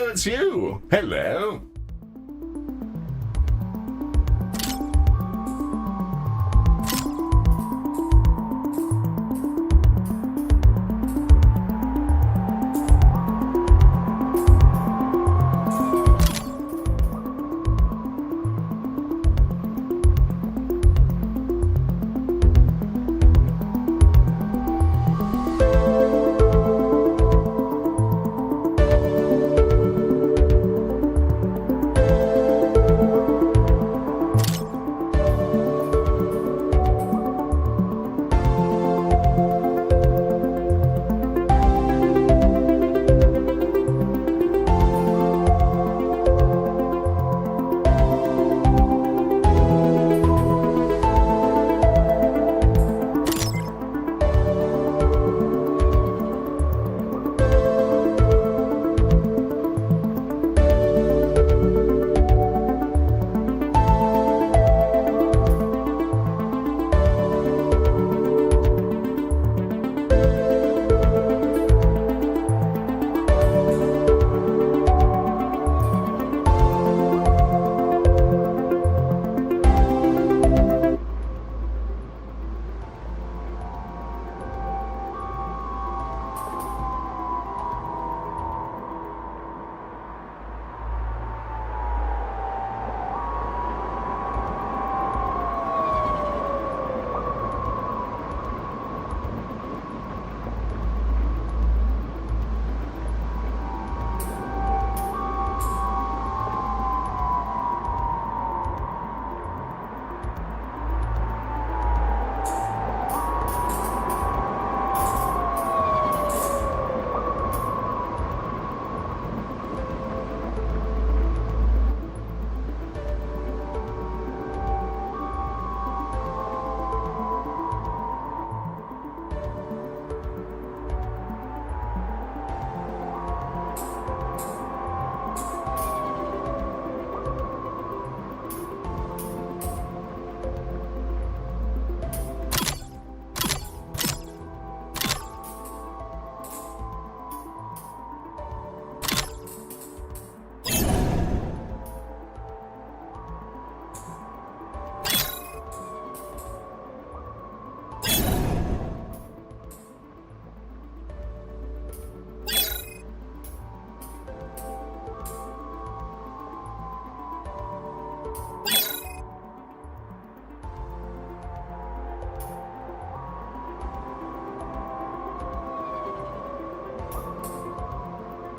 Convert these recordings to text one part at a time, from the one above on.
So it's you. Hello.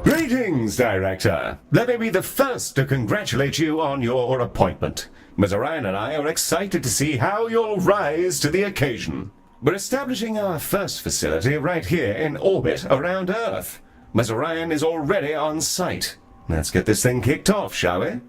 Greetings, Director. Let me be the first to congratulate you on your appointment. Ms. Orion and I are excited to see how you'll rise to the occasion. We're establishing our first facility right here in orbit around Earth. Ms. Orion is already on site. Let's get this thing kicked off, shall we?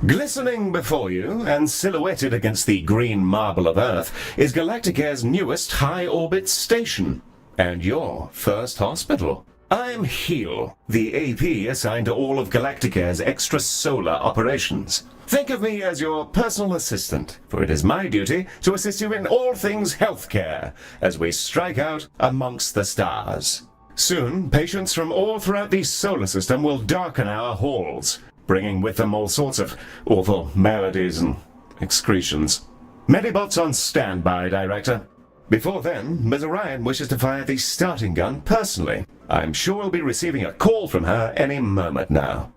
Glistening before you, and silhouetted against the green marble of Earth, is Galacticare's newest high-orbit station, and your first hospital. I'm Heel, the AP assigned to all of Galacticare's extrasolar operations. Think of me as your personal assistant, for it is my duty to assist you in all things healthcare, as we strike out amongst the stars. Soon, patients from all throughout the solar system will darken our halls, bringing with them all sorts of awful maladies and excretions. Medibots on standby, Director. Before then, Ms. Orion wishes to fire the starting gun personally. I'm sure we'll be receiving a call from her any moment now.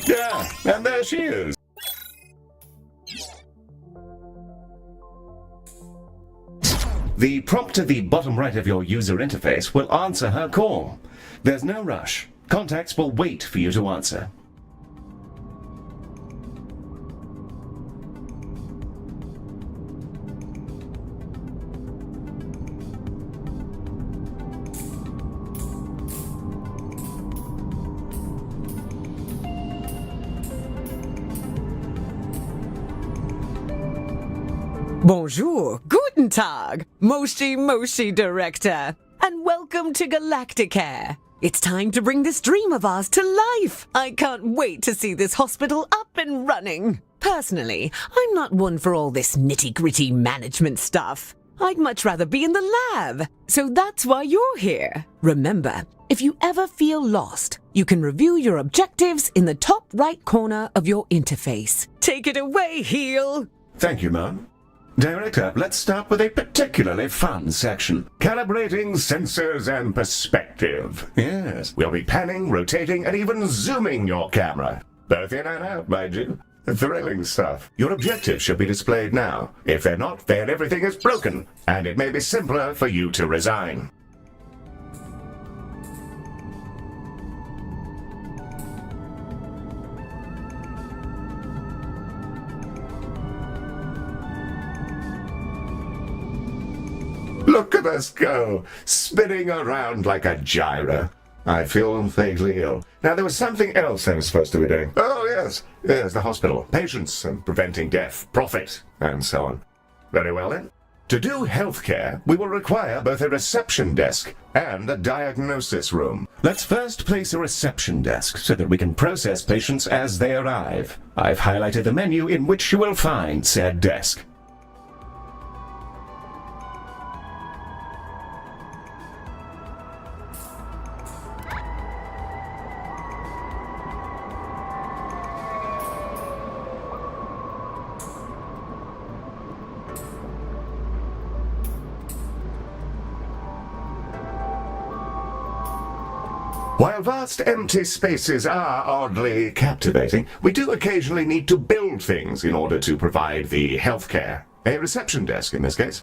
Yeah, and there she is. The prompt at the bottom right of your user interface will answer her call. There's no rush. Contacts will wait for you to answer. Bonjour, guten Tag, Moshi Director, and welcome to Galacticare. It's time to bring this dream of ours to life. I can't wait to see this hospital up and running. Personally, I'm not one for all this nitty-gritty management stuff. I'd much rather be in the lab, so that's why you're here. Remember, if you ever feel lost, you can review your objectives in the top right corner of your interface. Take it away, Heel! Thank you, Mom. Director, let's start with a particularly fun section. Calibrating sensors and perspective. Yes, we'll be panning, rotating, and even zooming your camera. Both in and out, mind you. Thrilling stuff. Your objectives should be displayed now. If they're not, then everything is broken, and it may be simpler for you to resign. Look at us go, spinning around like a gyro. I feel vaguely ill. Now, there was something else I was supposed to be doing. Oh, yes, the hospital. Patients and preventing death, profit, and so on. Very well, then. To do healthcare, we will require both a reception desk and a diagnosis room. Let's first place a reception desk so that we can process patients as they arrive. I've highlighted the menu in which you will find said desk. While vast empty spaces are oddly captivating, we do occasionally need to build things in order to provide the healthcare. A reception desk, in this case.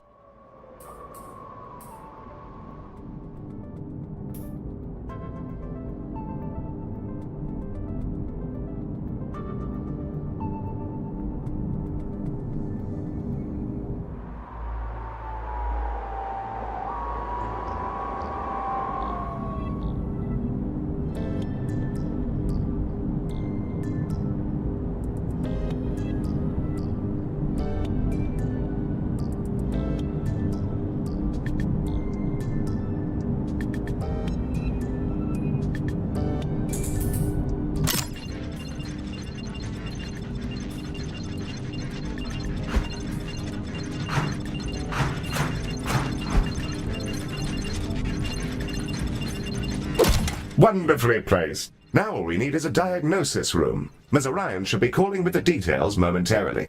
Wonderfully placed. Now all we need is a diagnosis room. Ms. Orion should be calling with the details momentarily.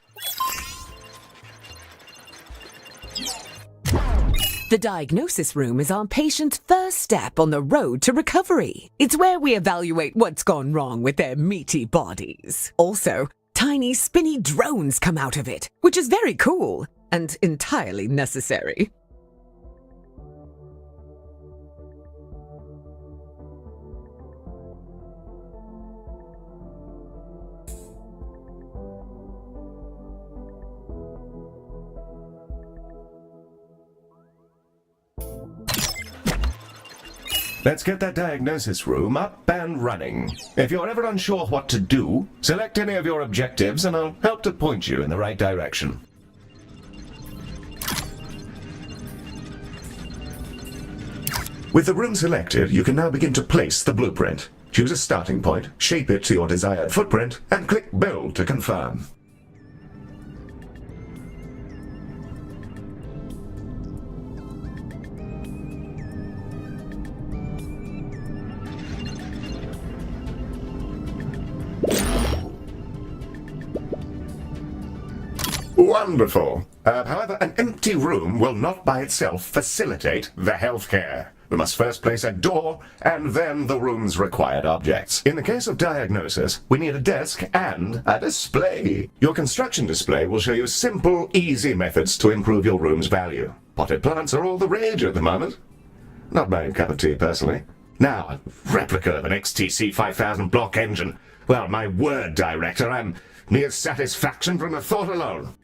The diagnosis room is our patient's first step on the road to recovery. It's where we evaluate what's gone wrong with their meaty bodies. Also, tiny spinny drones come out of it, which is very cool and entirely necessary. Let's get that diagnosis room up and running. If you're ever unsure what to do, select any of your objectives and I'll help to point you in the right direction. With the room selected, you can now begin to place the blueprint. Choose a starting point, shape it to your desired footprint, and click Build to confirm. Wonderful. However, an empty room will not by itself facilitate the healthcare. We must first place a door and then the room's required objects. In the case of diagnosis, we need a desk and a display. Your construction display will show you simple, easy methods to improve your room's value. Potted plants are all the rage at the moment. Not my cup of tea, personally. Now, a replica of an XTC 5000 block engine. Well, my word, Director, I'm mere satisfaction from the thought alone.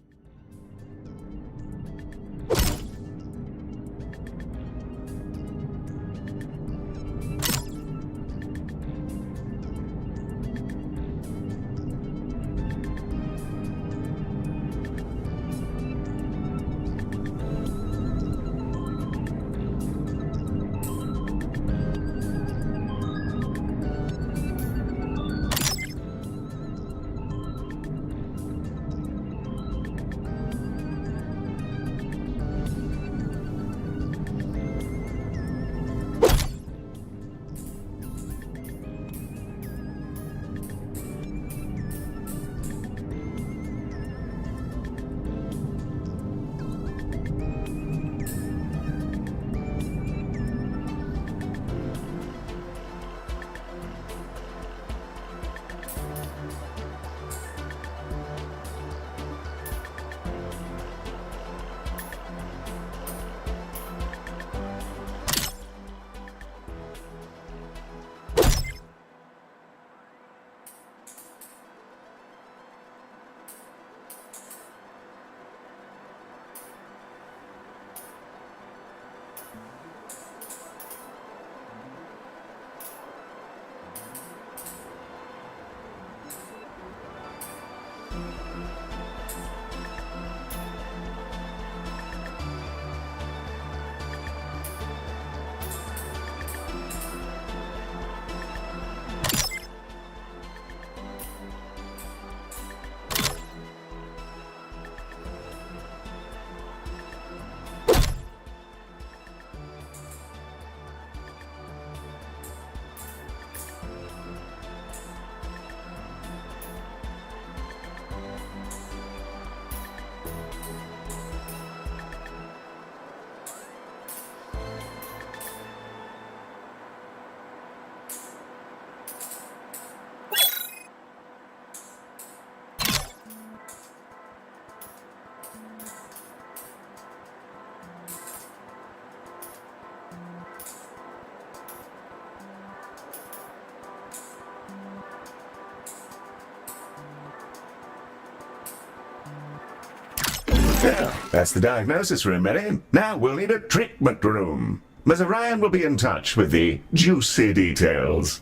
Well, that's the diagnosis room, Mary. Now we'll need a treatment room. Ms. Orion will be in touch with the juicy details.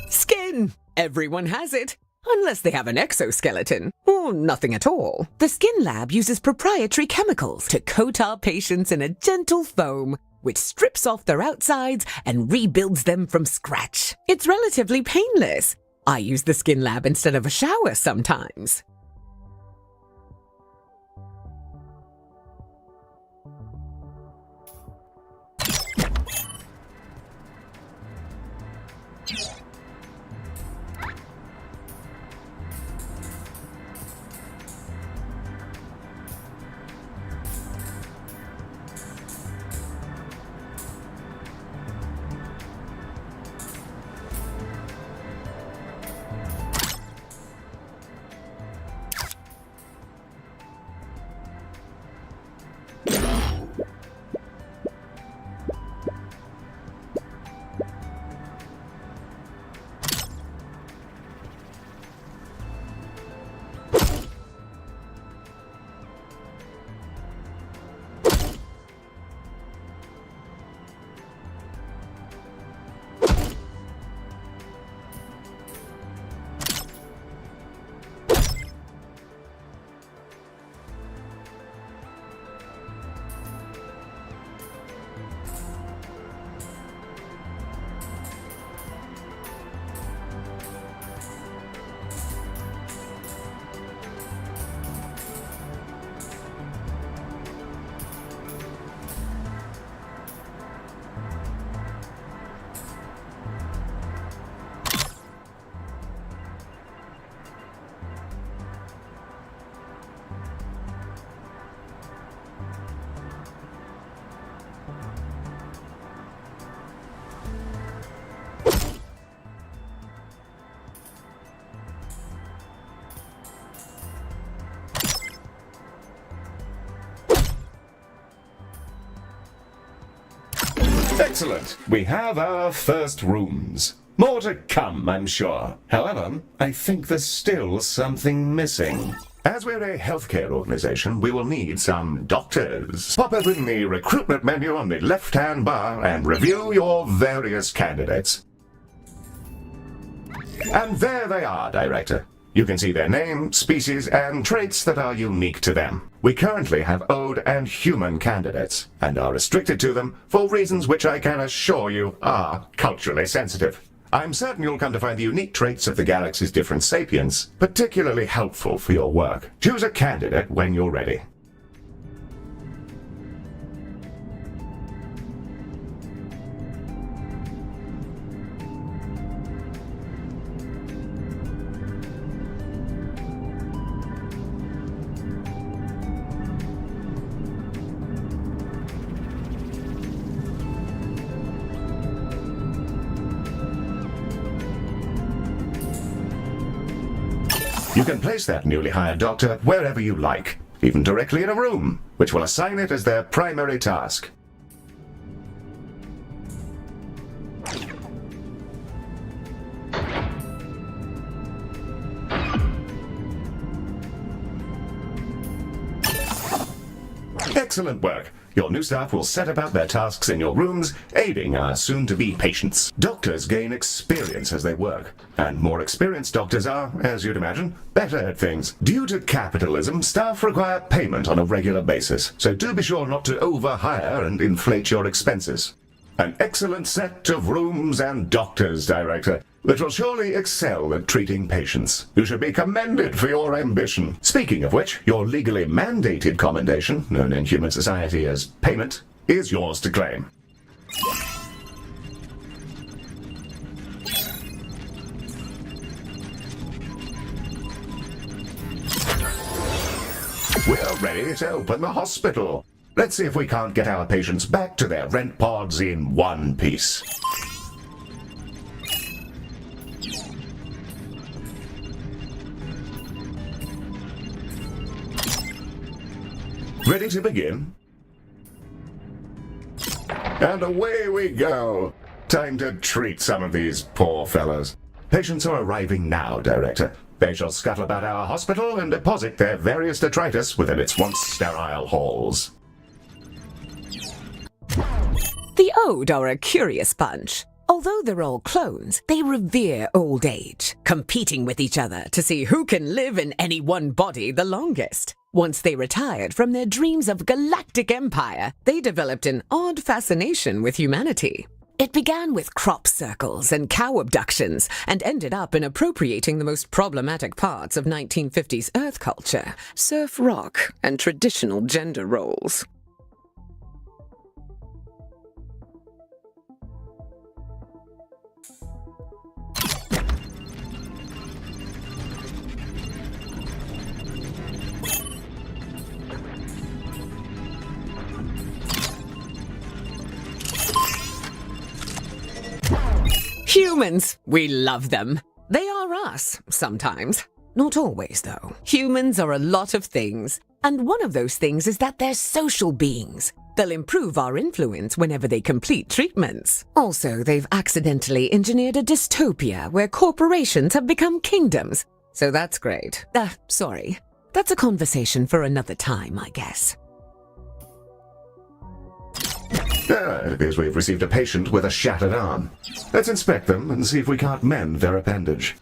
Skin! Everyone has it. Unless they have an exoskeleton, or nothing at all. The Skin Lab uses proprietary chemicals to coat our patients in a gentle foam, which strips off their outsides and rebuilds them from scratch. It's relatively painless. I use the Skin Lab instead of a shower sometimes. Excellent. We have our first rooms. More to come, I'm sure. However, I think there's still something missing. As we're a healthcare organization, we will need some doctors. Pop open the recruitment menu on the left-hand bar and review your various candidates. And there they are, Director. You can see their name, species, and traits that are unique to them. We currently have Ode and human candidates, and are restricted to them for reasons which I can assure you are culturally sensitive. I'm certain you'll come to find the unique traits of the galaxy's different sapiens particularly helpful for your work. Choose a candidate when you're ready. You can place that newly hired doctor wherever you like, even directly in a room, which will assign it as their primary task. Excellent work. Your new staff will set about their tasks in your rooms, aiding our soon-to-be patients. Doctors gain experience as they work, and more experienced doctors are, as you'd imagine, better at things. Due to capitalism, staff require payment on a regular basis, so do be sure not to overhire and inflate your expenses. An excellent set of rooms and doctors, Director, that will surely excel at treating patients. You should be commended for your ambition. Speaking of which, your legally mandated commendation, known in human society as payment, is yours to claim. We're ready to open the hospital. Let's see if we can't get our patients back to their rent pods in one piece. Ready to begin? And away we go. Time to treat some of these poor fellows. Patients are arriving now, Director. They shall scuttle about our hospital and deposit their various detritus within its once sterile halls. The Ode are a curious bunch. Although they're all clones, they revere old age, competing with each other to see who can live in any one body the longest. Once they retired from their dreams of galactic empire, they developed an odd fascination with humanity. It began with crop circles and cow abductions, and ended up in appropriating the most problematic parts of 1950s Earth culture, surf rock, and traditional gender roles. Humans, we love them. They are us, sometimes. Not always, though. Humans are a lot of things. And one of those things is that they're social beings. They'll improve our influence whenever they complete treatments. Also, they've accidentally engineered a dystopia where corporations have become kingdoms. So that's great. Sorry. That's a conversation for another time, I guess. It appears we've received a patient with a shattered arm. Let's inspect them and see if we can't mend their appendage.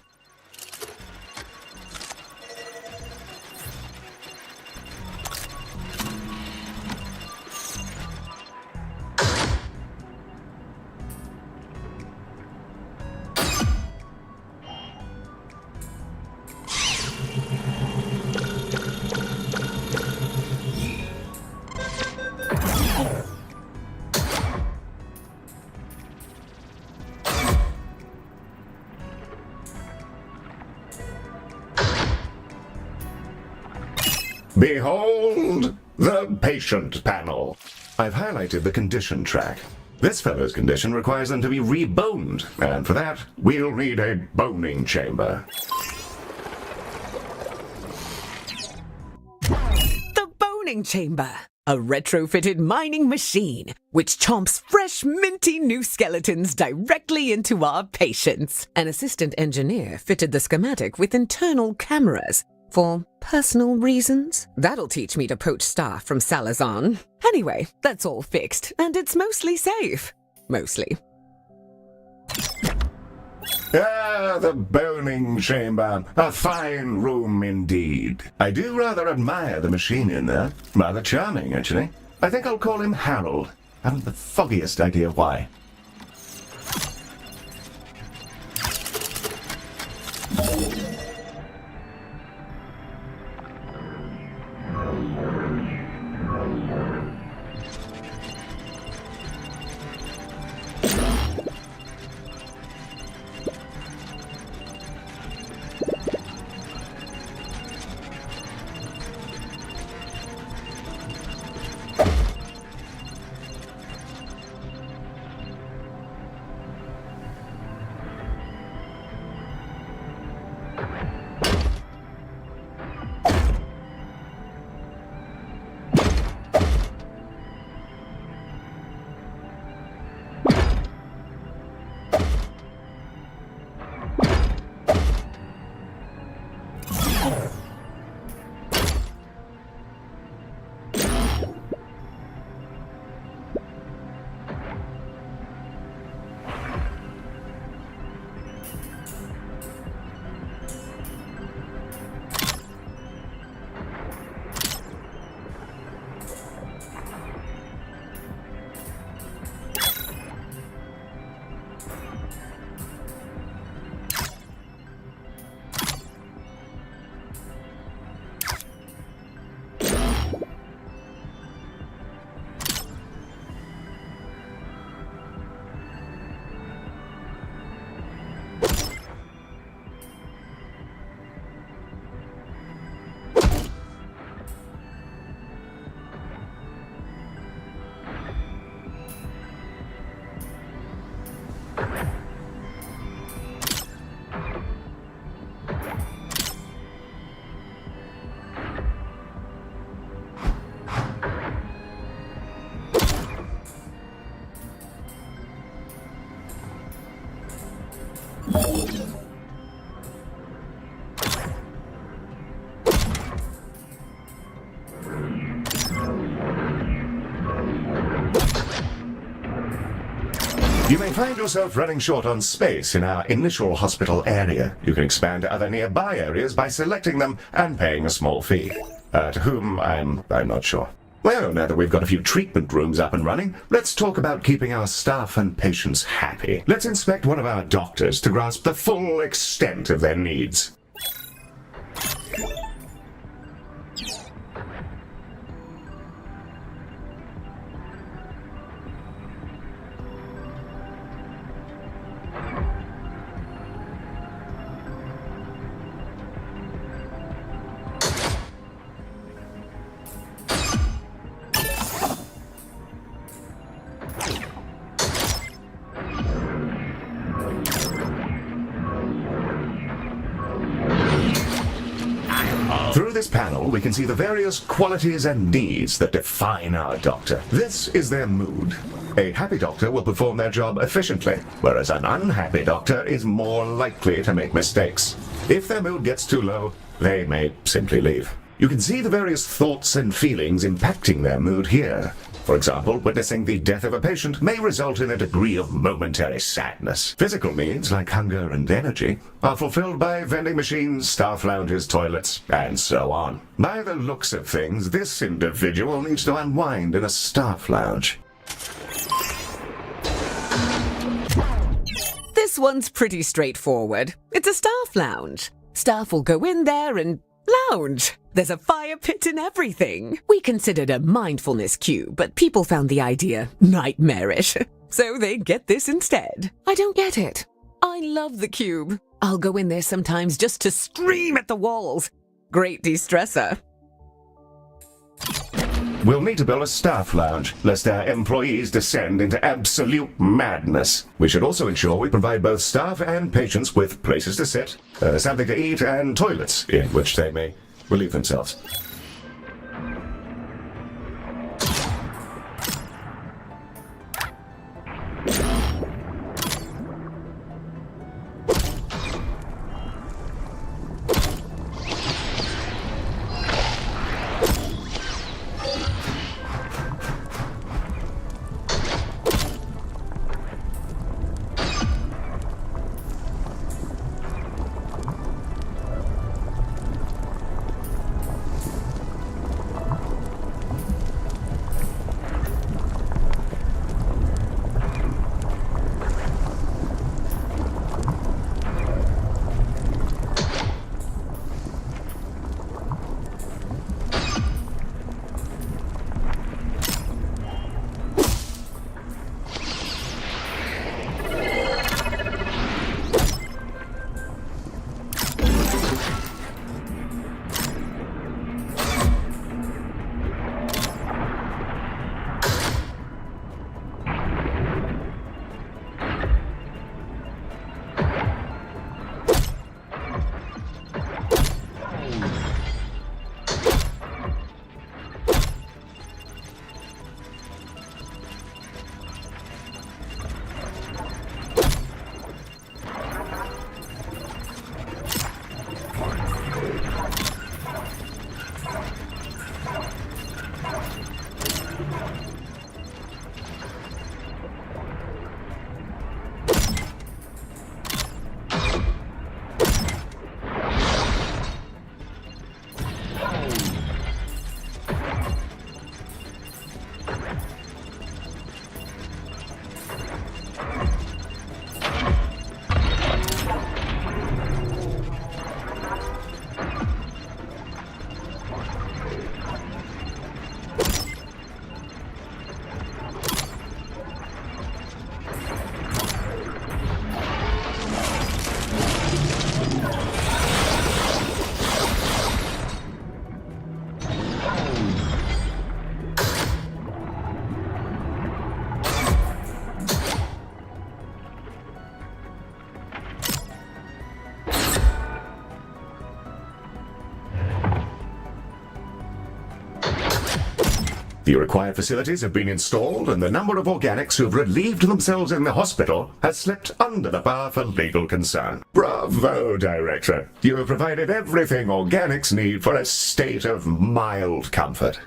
Behold the patient panel. I've highlighted the condition track. This fellow's condition requires them to be reboned, and for that, we'll need a boning chamber. The boning chamber. A retrofitted mining machine, which chomps fresh, minty new skeletons directly into our patients. An assistant engineer fitted the schematic with internal cameras. For personal reasons? That'll teach me to poach staff from Salazar. Anyway, that's all fixed, and it's mostly safe. Mostly. Ah, the boning chamber. A fine room indeed. I do rather admire the machine in there. Rather charming, actually. I think I'll call him Harold. I haven't the foggiest idea why. You may find yourself running short on space in our initial hospital area. You can expand to other nearby areas by selecting them and paying a small fee. To whom, I'm not sure. Well, now that we've got a few treatment rooms up and running, let's talk about keeping our staff and patients happy. Let's inspect one of our doctors to grasp the full extent of their needs. Through this panel, we can see the various qualities and needs that define our doctor. This is their mood. A happy doctor will perform their job efficiently, whereas an unhappy doctor is more likely to make mistakes. If their mood gets too low, they may simply leave. You can see the various thoughts and feelings impacting their mood here. For example, witnessing the death of a patient may result in a degree of momentary sadness. Physical needs, like hunger and energy, are fulfilled by vending machines, staff lounges, toilets, and so on. By the looks of things, this individual needs to unwind in a staff lounge. This one's pretty straightforward. It's a staff lounge. Staff will go in there and lounge. There's a fire pit and everything. We considered a mindfulness cube, but people found the idea nightmarish. So they get this instead. I don't get it. I love the cube. I'll go in there sometimes just to scream at the walls. Great de-stressor. We'll need to build a staff lounge, lest our employees descend into absolute madness. We should also ensure we provide both staff and patients with places to sit, something to eat, and toilets in which they may relieve themselves. The required facilities have been installed, and the number of organics who've relieved themselves in the hospital has slipped under the bar for legal concern. Bravo, Director! You have provided everything organics need for a state of mild comfort.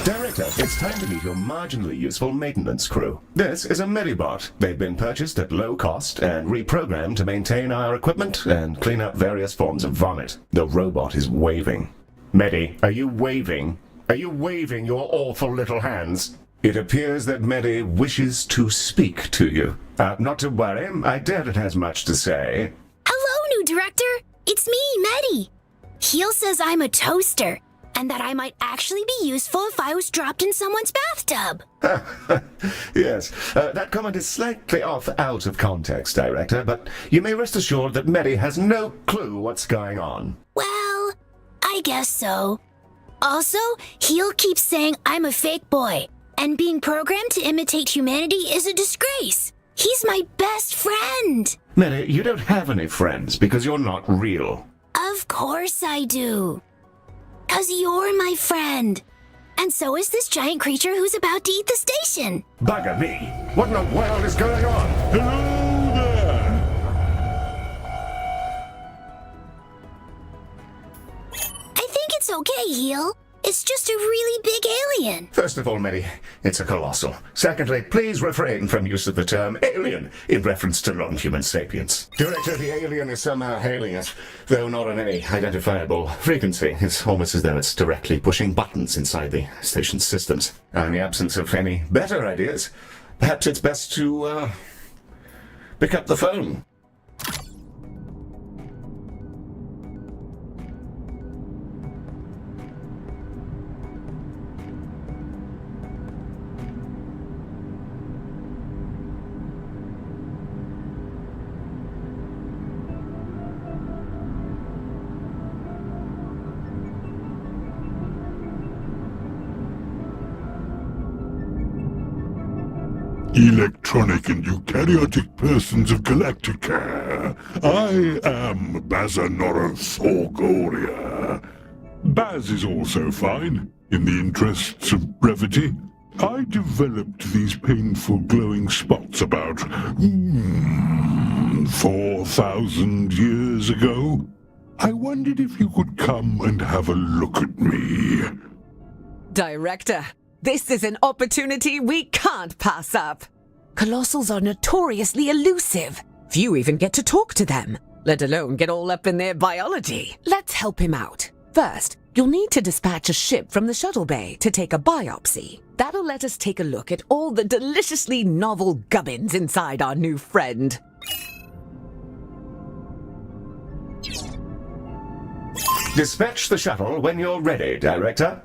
Director, it's time to meet your marginally useful maintenance crew. This is a Medibot. They've been purchased at low cost and reprogrammed to maintain our equipment and clean up various forms of vomit. The robot is waving. Medi, are you waving? Are you waving your awful little hands? It appears that Medi wishes to speak to you. Not to worry, I doubt it has much to say. Hello, new director. It's me, Medi. Heel says I'm a toaster, and that I might actually be useful if I was dropped in someone's bathtub. Yes, that comment is slightly off out of context, Director, but you may rest assured that Medi has no clue what's going on. Well, I guess so. Also, Heel keeps saying I'm a fake boy, and being programmed to imitate humanity is a disgrace. He's my best friend. Medi, you don't have any friends because you're not real. Of course I do. 'Cause you're my friend. And so is this giant creature who's about to eat the station. Bugger me! What in the world is going on? Hello there! I think it's okay, Heel. It's just a really big alien. First of all, Medi, it's a colossal. Secondly, please refrain from use of the term alien in reference to non-human sapiens. Director, the alien is somehow hailing us, though not on any identifiable frequency. It's almost as though it's directly pushing buttons inside the station's systems. In the absence of any better ideas, perhaps it's best to, pick up the phone. Electronic and eukaryotic persons of Galacticare, I am Bazanorothorgoria. Baz is also fine, in the interests of brevity. I developed these painful glowing spots about 4,000 years ago. I wondered if you could come and have a look at me. Director, this is an opportunity we can't pass up. Colossals are notoriously elusive. Few even get to talk to them, let alone get all up in their biology. Let's help him out. First, you'll need to dispatch a ship from the shuttle bay to take a biopsy. That'll let us take a look at all the deliciously novel gubbins inside our new friend. Dispatch the shuttle when you're ready, Director.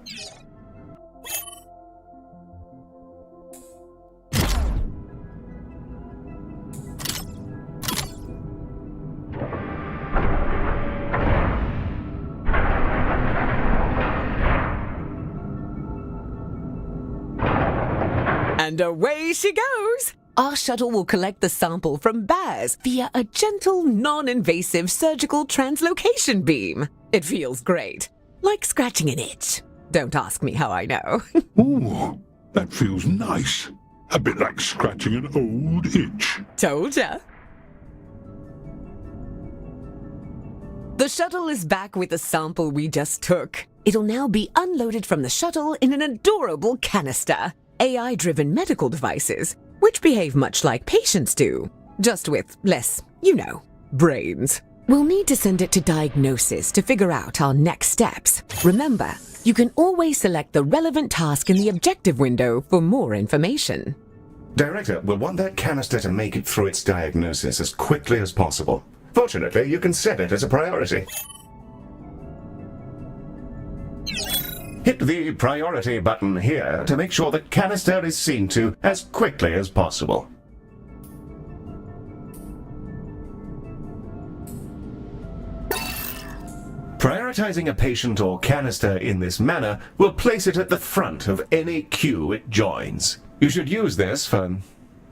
And away she goes! Our shuttle will collect the sample from Baz via a gentle, non-invasive surgical translocation beam. It feels great. Like scratching an itch. Don't ask me how I know. Ooh, that feels nice. A bit like scratching an old itch. Told ya. The shuttle is back with the sample we just took. It'll now be unloaded from the shuttle in an adorable canister. AI-driven medical devices, which behave much like patients do, just with less, brains. We'll need to send it to diagnosis to figure out our next steps. Remember, you can always select the relevant task in the objective window for more information. Director, we'll want that canister to make it through its diagnosis as quickly as possible. Fortunately, you can set it as a priority. Hit the priority button here to make sure the canister is seen to as quickly as possible. Prioritizing a patient or canister in this manner will place it at the front of any queue it joins. You should use this for,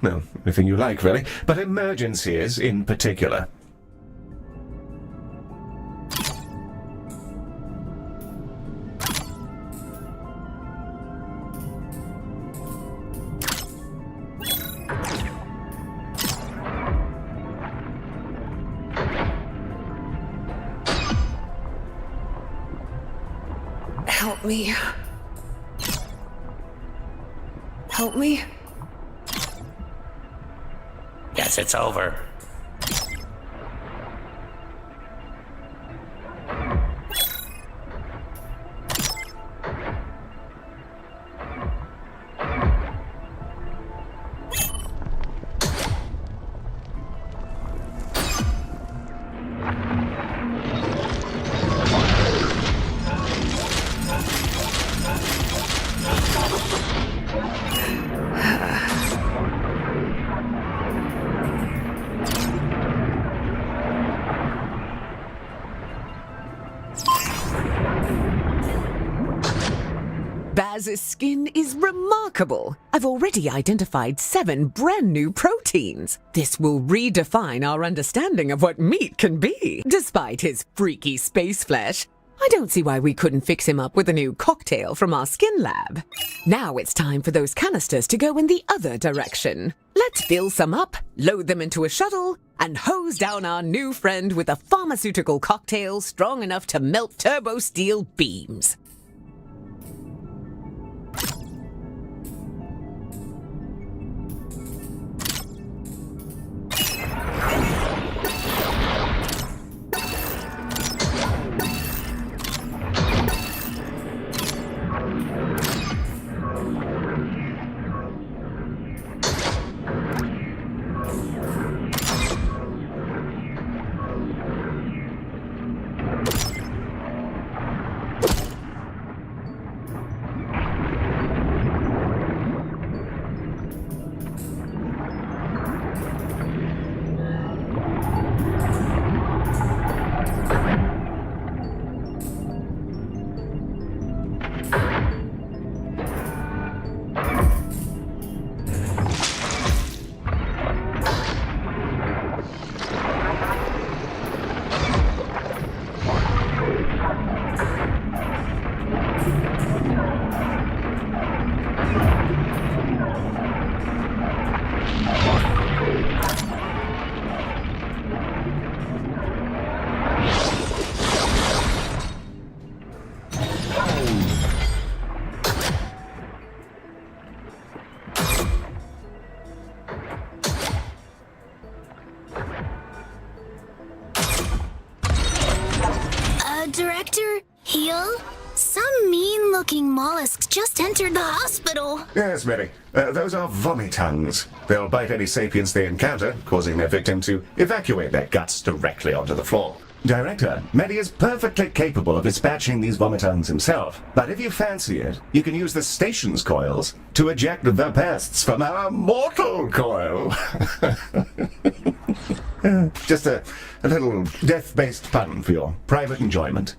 well, anything you like really, but emergencies in particular. Help me. Help me? Guess it's over. Baz's skin is remarkable. I've already identified 7 brand new proteins. This will redefine our understanding of what meat can be. Despite his freaky space flesh, I don't see why we couldn't fix him up with a new cocktail from our skin lab. Now it's time for those canisters to go in the other direction. Let's fill some up, load them into a shuttle, and hose down our new friend with a pharmaceutical cocktail strong enough to melt turbo steel beams. Director? Heel? Some mean-looking mollusks just entered the hospital. Yes, Mary. Those are vomitongues. They'll bite any sapiens they encounter, causing their victim to evacuate their guts directly onto the floor. Director, Medi is perfectly capable of dispatching these vomitongues himself, but if you fancy it, you can use the station's coils to eject the pests from our mortal coil. Just a little death-based pun for your private enjoyment.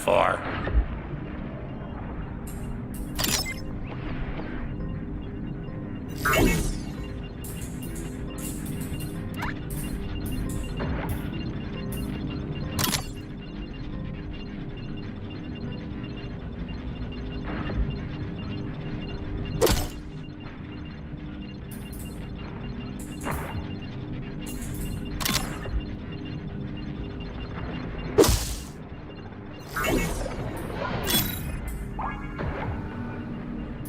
for.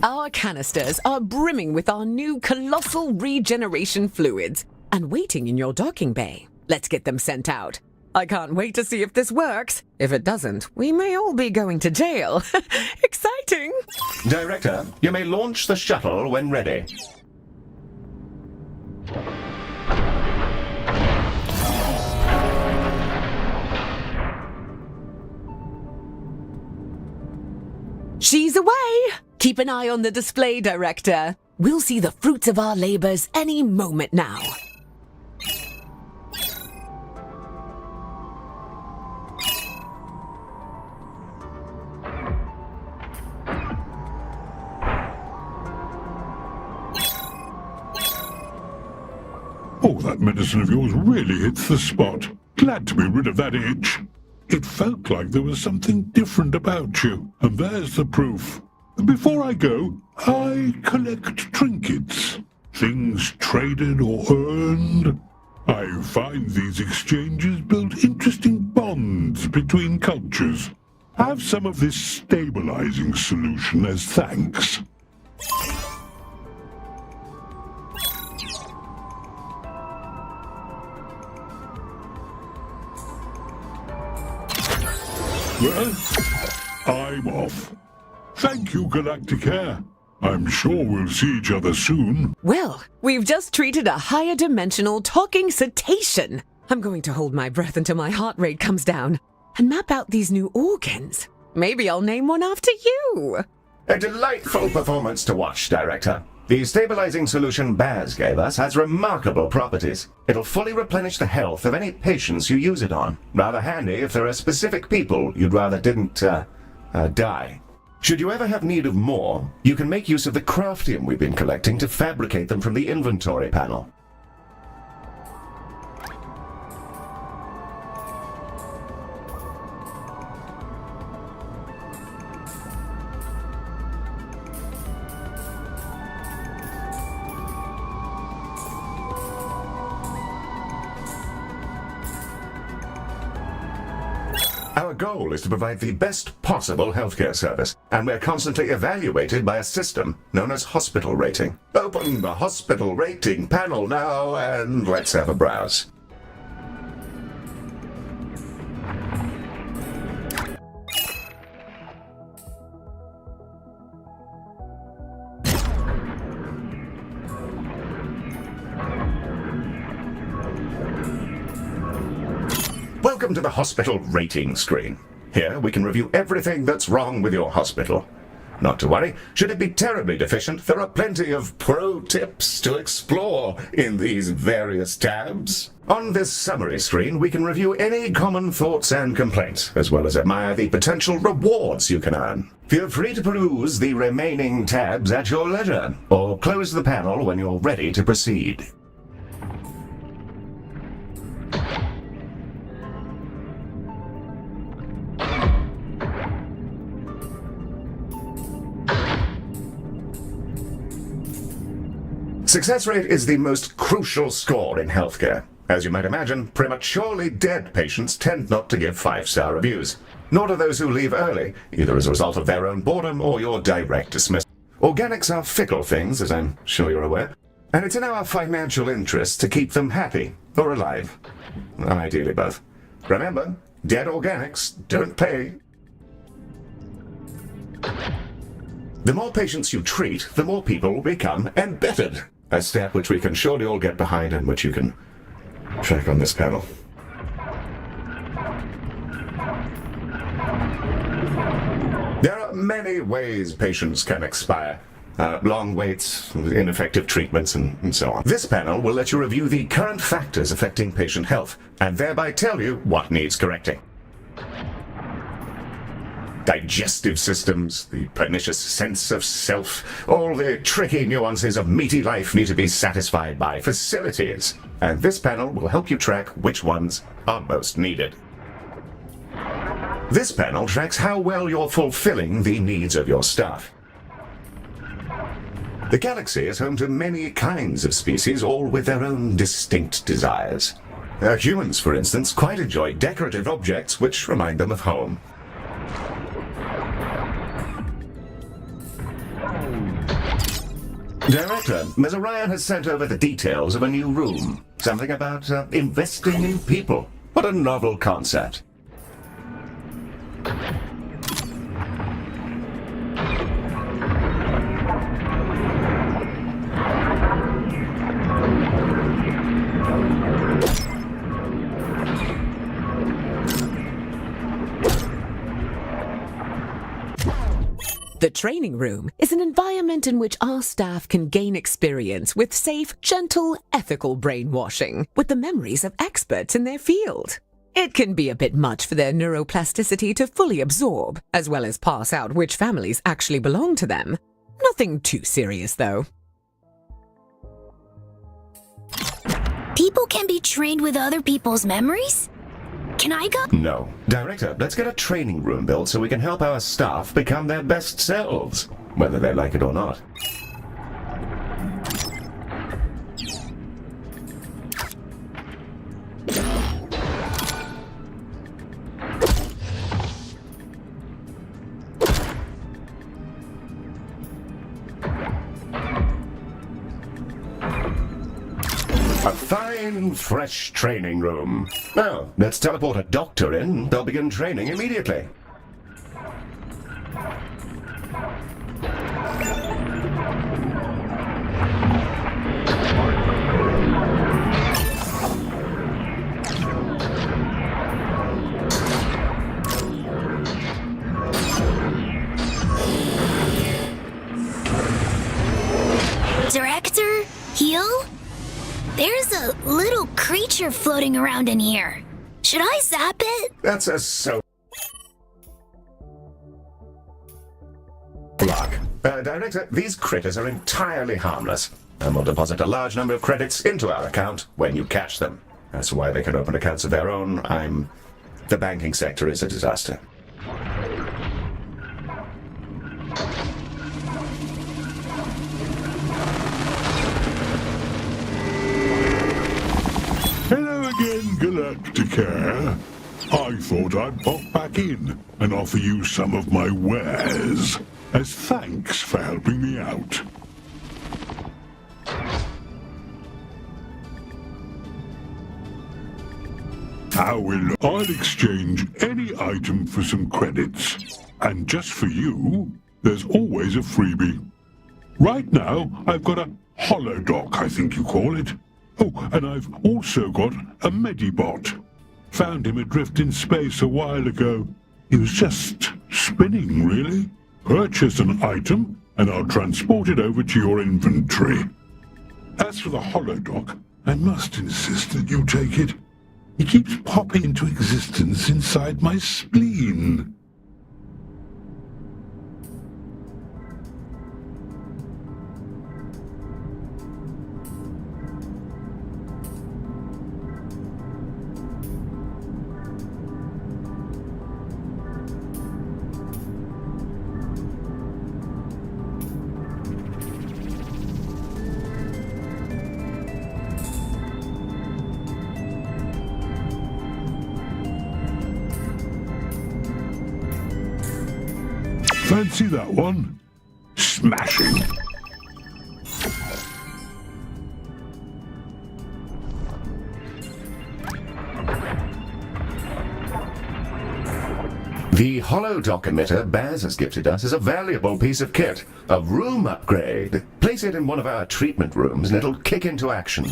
Our canisters are brimming with our new colossal regeneration fluids and waiting in your docking bay. Let's get them sent out. I can't wait to see if this works. If it doesn't, we may all be going to jail. Exciting! Director, you may launch the shuttle when ready. She's away! Keep an eye on the display, Director. We'll see the fruits of our labors any moment now. Oh, that medicine of yours really hits the spot. Glad to be rid of that itch. It felt like there was something different about you, and there's the proof. Before I go, I collect trinkets. Things traded or earned. I find these exchanges build interesting bonds between cultures. Have some of this stabilizing solution as thanks. Well, I'm off. Thank you, Galacticare. I'm sure we'll see each other soon. Well, we've just treated a higher dimensional talking cetacean. I'm going to hold my breath until my heart rate comes down and map out these new organs. Maybe I'll name one after you. A delightful performance to watch, Director. The stabilizing solution Baz gave us has remarkable properties. It'll fully replenish the health of any patients you use it on. Rather handy if there are specific people you'd rather didn't, die. Should you ever have need of more, you can make use of the craftium we've been collecting to fabricate them from the inventory panel. Our goal is to provide the best possible healthcare service, and we're constantly evaluated by a system known as hospital rating. Open the hospital rating panel now, and let's have a browse. Welcome to the hospital rating screen. Here we can review everything that's wrong with your hospital. Not to worry, should it be terribly deficient, there are plenty of pro tips to explore in these various tabs. On this summary screen, we can review any common thoughts and complaints, as well as admire the potential rewards you can earn. Feel free to peruse the remaining tabs at your leisure, or close the panel when you're ready to proceed. Success rate is the most crucial score in healthcare. As you might imagine, prematurely dead patients tend not to give 5-star reviews. Nor do those who leave early, either as a result of their own boredom or your direct dismissal. Organics are fickle things, as I'm sure you're aware, and it's in our financial interest to keep them happy, or alive. Ideally both. Remember, dead organics don't pay. The more patients you treat, the more people will become embittered. A step which we can surely all get behind and which you can track on this panel. There are many ways patients can expire. Long waits, ineffective treatments, and so on. This panel will let you review the current factors affecting patient health, and thereby tell you what needs correcting. digestive systems, the pernicious sense of self, all the tricky nuances of meaty life need to be satisfied by facilities. And this panel will help you track which ones are most needed. This panel tracks how well you're fulfilling the needs of your staff. The galaxy is home to many kinds of species, all with their own distinct desires. Humans, for instance, quite enjoy decorative objects which remind them of home. Director, Ms. Orion has sent over the details of a new room. Something about investing in people. What a novel concept. The training room is an environment in which our staff can gain experience with safe, gentle, ethical brainwashing with the memories of experts in their field. It can be a bit much for their neuroplasticity to fully absorb, as well as pass out which families actually belong to them. Nothing too serious, though. People can be trained with other people's memories? Can I go? No. Director, let's get a training room built so we can help our staff become their best selves, whether they like it or not. A fine, fresh training room. Now, let's teleport a doctor in. They'll begin training immediately. Director? Heal? There's a little creature floating around in here. Should I zap it? That's a so... Block. Director, these critters are entirely harmless, and will deposit a large number of credits into our account when you catch them. That's why they can open accounts of their own. The banking sector is a disaster. Hello again, Galacticare. I thought I'd pop back in and offer you some of my wares as thanks for helping me out. I'll exchange any item for some credits. And just for you, there's always a freebie. Right now, I've got a holodoc, I think you call it. Oh, and I've also got a Medibot. Found him adrift in space a while ago. He was just spinning, really. Purchase an item, and I'll transport it over to your inventory. As for the holodoc, I must insist that you take it. He keeps popping into existence inside my spleen. Fancy that one? Smashing! The holodoc emitter Baz has gifted us is a valuable piece of kit, a room upgrade. Place it in one of our treatment rooms and it'll kick into action.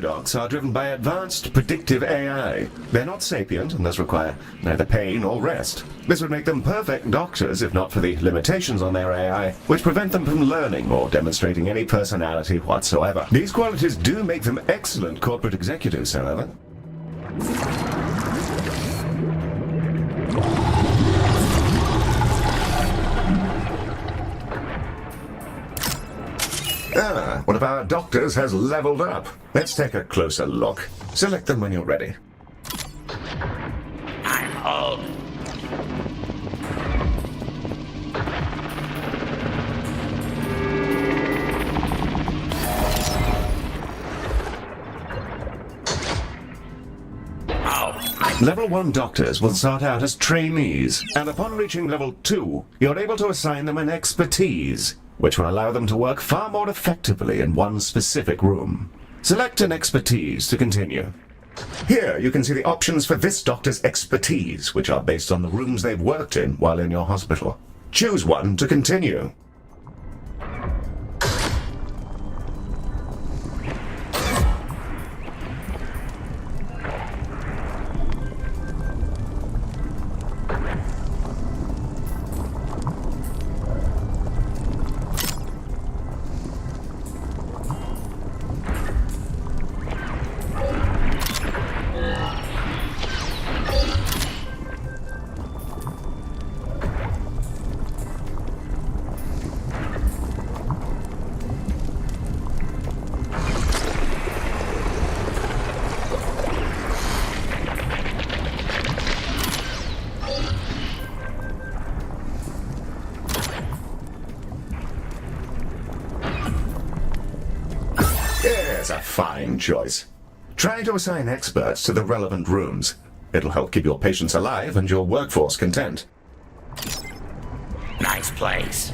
docs are driven by advanced predictive AI. They're not sapient and thus require neither pain or rest. This would make them perfect doctors if not for the limitations on their AI, which prevent them from learning or demonstrating any personality whatsoever. These qualities do make them excellent corporate executives, however. One of our doctors has leveled up. Let's take a closer look. Select them when you're ready. I'm old. Level 1 doctors will start out as trainees, and upon reaching level 2, you're able to assign them an expertise, which will allow them to work far more effectively in one specific room. Select an expertise to continue. Here you can see the options for this doctor's expertise, which are based on the rooms they've worked in while in your hospital. Choose one to continue. Yes, a fine choice. Try to assign experts to the relevant rooms. It'll help keep your patients alive and your workforce content. Nice place.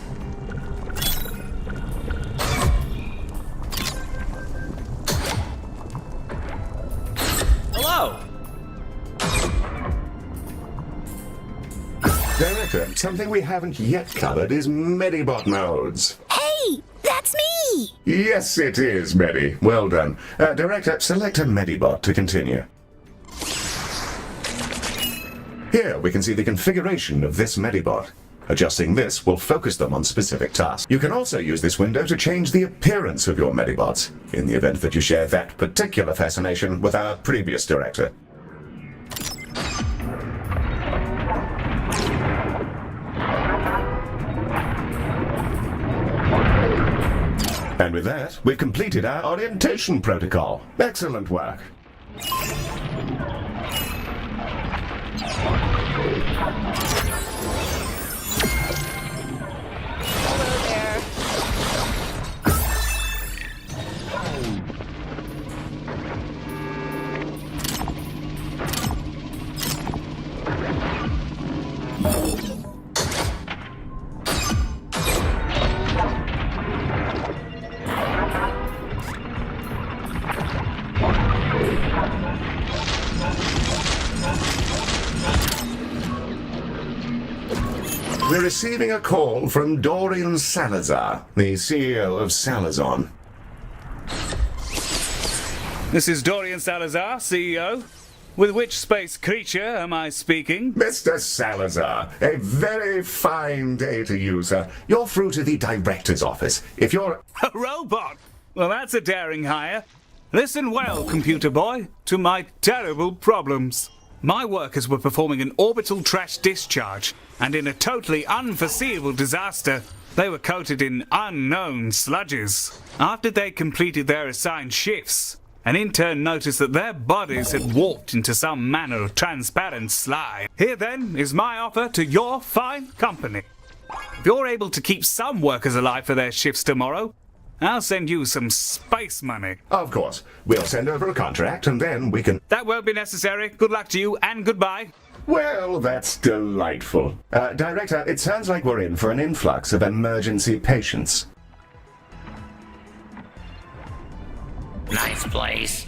Hello. Director, something we haven't yet covered is Medibot modes. Hey, that's me! Yes, it is, Medi. Well done. Director, select a Medibot to continue. Here we can see the configuration of this Medibot. Adjusting this will focus them on specific tasks. You can also use this window to change the appearance of your Medibots, in the event that you share that particular fascination with our previous director. And with that, we've completed our orientation protocol. Excellent work. We're receiving a call from Dorian Salazar, the CEO of Salazon. This is Dorian Salazar, CEO. With which space creature am I speaking? Mr. Salazar, a very fine day to you, sir. You're through to the director's office. If you're... A robot? Well, that's a daring hire. Listen well, computer boy, to my terrible problems. My workers were performing an orbital trash discharge, and in a totally unforeseeable disaster, they were coated in unknown sludges. After they completed their assigned shifts, an intern noticed that their bodies had warped into some manner of transparent slime. Here then is my offer to your fine company. If you're able to keep some workers alive for their shifts tomorrow, I'll send you some space money. Of course. We'll send over a contract and then we can... That won't be necessary. Good luck to you and goodbye. Well, that's delightful. Director, it sounds like we're in for an influx of emergency patients. Nice place.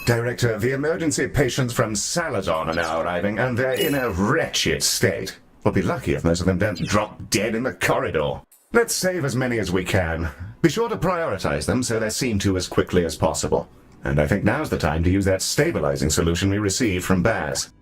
Director, the emergency patients from Salazon are now arriving, and they're in a wretched state. We'll be lucky if most of them don't drop dead in the corridor. Let's save as many as we can. Be sure to prioritize them so they're seen to as quickly as possible. And I think now's the time to use that stabilizing solution we received from Baz.